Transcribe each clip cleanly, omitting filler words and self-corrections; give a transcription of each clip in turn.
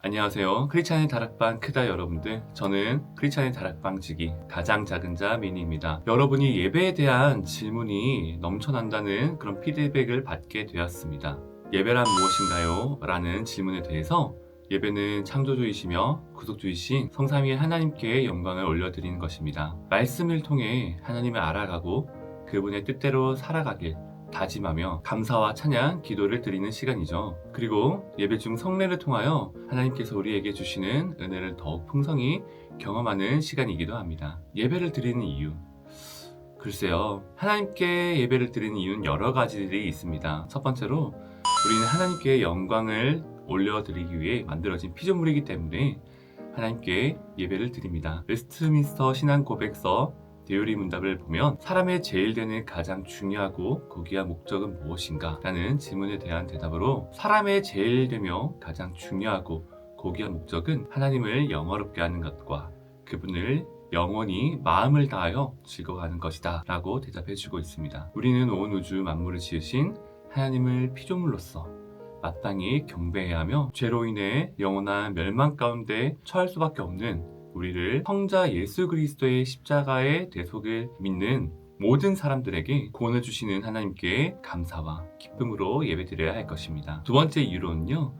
안녕하세요. 크리스찬의 다락방 크다 여러분들. 저는 크리스찬의 다락방 지기 가장 작은 자 미니입니다. 여러분이 예배에 대한 질문이 넘쳐난다는 그런 피드백을 받게 되었습니다. 예배란 무엇인가요? 라는 질문에 대해서 예배는 창조주이시며 구속주이신 성삼위의 하나님께 영광을 올려드리는 것입니다. 말씀을 통해 하나님을 알아가고 그분의 뜻대로 살아가길 다짐하며 감사와 찬양, 기도를 드리는 시간이죠. 그리고 예배 중 성례를 통하여 하나님께서 우리에게 주시는 은혜를 더욱 풍성히 경험하는 시간이기도 합니다. 예배를 드리는 이유, 글쎄요, 하나님께 예배를 드리는 이유는 여러 가지들이 있습니다. 첫 번째로 우리는 하나님께 영광을 올려드리기 위해 만들어진 피조물이기 때문에 하나님께 예배를 드립니다. 웨스트민스터 신앙고백서 대요리 문답을 보면 사람의 제일 되는 가장 중요하고 고귀한 목적은 무엇인가? 라는 질문에 대한 대답으로 사람의 제일 되며 가장 중요하고 고귀한 목적은 하나님을 영화롭게 하는 것과 그분을 영원히 마음을 다하여 즐거워하는 것이다 라고 대답해주고 있습니다. 우리는 온 우주 만물을 지으신 하나님을 피조물로서 마땅히 경배해야 하며 죄로 인해 영원한 멸망 가운데 처할 수밖에 없는 우리를 성자 예수 그리스도의 십자가의 대속을 믿는 모든 사람들에게 구원을 주시는 하나님께 감사와 기쁨으로 예배드려야 할 것입니다. 두 번째 이유로는요,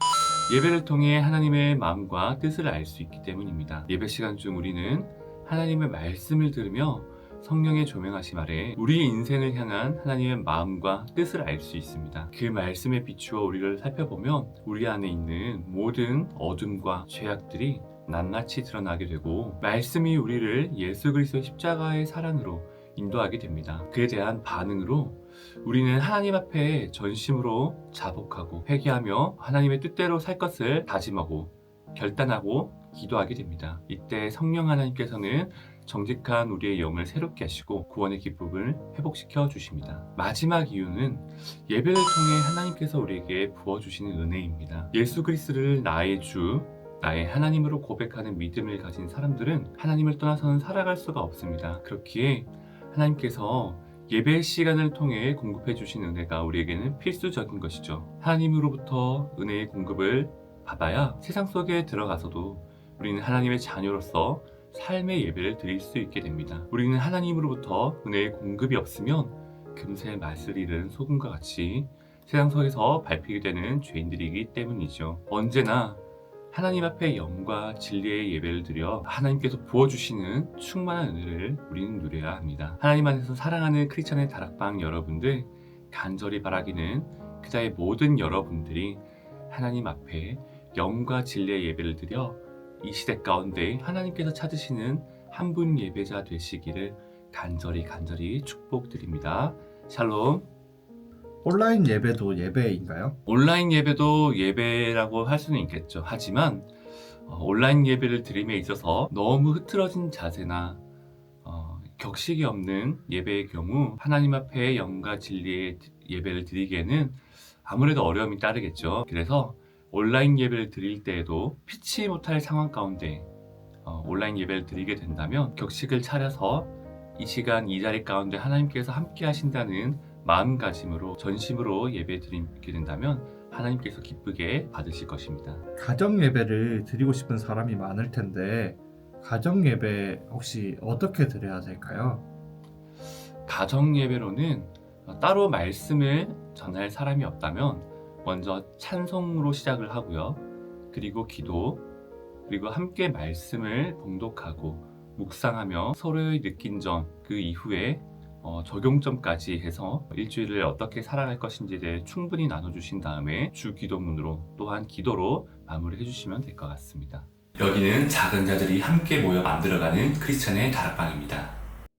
예배를 통해 하나님의 마음과 뜻을 알 수 있기 때문입니다. 예배 시간 중 우리는 하나님의 말씀을 들으며 성령의 조명하심 아래 우리의 인생을 향한 하나님의 마음과 뜻을 알 수 있습니다. 그 말씀에 비추어 우리를 살펴보면 우리 안에 있는 모든 어둠과 죄악들이 낱낱이 드러나게 되고 말씀이 우리를 예수 그리스도의 십자가의 사랑으로 인도하게 됩니다. 그에 대한 반응으로 우리는 하나님 앞에 전심으로 자복하고 회개하며 하나님의 뜻대로 살 것을 다짐하고 결단하고 기도하게 됩니다. 이때 성령 하나님께서는 정직한 우리의 영을 새롭게 하시고 구원의 기쁨을 회복시켜 주십니다. 마지막 이유는 예배를 통해 하나님께서 우리에게 부어주시는 은혜입니다. 예수 그리스도를 나의 주, 나의 하나님으로 고백하는 믿음을 가진 사람들은 하나님을 떠나서는 살아갈 수가 없습니다. 그렇기에 하나님께서 예배 시간을 통해 공급해 주신 은혜가 우리에게는 필수적인 것이죠. 하나님으로부터 은혜의 공급을 받아야 세상 속에 들어가서도 우리는 하나님의 자녀로서 삶의 예배를 드릴 수 있게 됩니다. 우리는 하나님으로부터 은혜의 공급이 없으면 금세 맛을 잃은 소금과 같이 세상 속에서 밟히게 되는 죄인들이기 때문이죠. 언제나 하나님 앞에 영과 진리의 예배를 드려 하나님께서 부어주시는 충만한 은혜를 우리는 누려야 합니다. 하나님 안에서 사랑하는 크리스찬의 다락방 여러분들, 간절히 바라기는 그자의 모든 여러분들이 하나님 앞에 영과 진리의 예배를 드려 이 시대 가운데 하나님께서 찾으시는 한 분 예배자 되시기를 간절히 축복드립니다. 샬롬. 온라인 예배도 예배인가요? 온라인 예배도 예배라고 할 수는 있겠죠. 하지만 온라인 예배를 드림에 있어서 너무 흐트러진 자세나 격식이 없는 예배의 경우 하나님 앞에 영과 진리의 예배를 드리기에는 아무래도 어려움이 따르겠죠. 그래서 온라인 예배를 드릴 때에도 피치 못할 상황 가운데 온라인 예배를 드리게 된다면 격식을 차려서 이 시간 이 자리 가운데 하나님께서 함께 하신다는 마음가짐으로 전심으로 예배 드리게 된다면 하나님께서 기쁘게 받으실 것입니다. 가정 예배를 드리고 싶은 사람이 많을 텐데 가정 예배 혹시 어떻게 드려야 될까요? 가정 예배로는 따로 말씀을 전할 사람이 없다면 먼저 찬송으로 시작을 하고요. 그리고 기도, 그리고 함께 말씀을 봉독하고 묵상하며 서로의 느낀 점, 그 이후에 적용점까지 해서 일주일을 어떻게 살아갈 것인지에 대해 충분히 나눠주신 다음에 주 기도문으로 또한 기도로 마무리해 주시면 될 것 같습니다. 여기는 작은 자들이 함께 모여 만들어가는 크리스찬의 다락방입니다.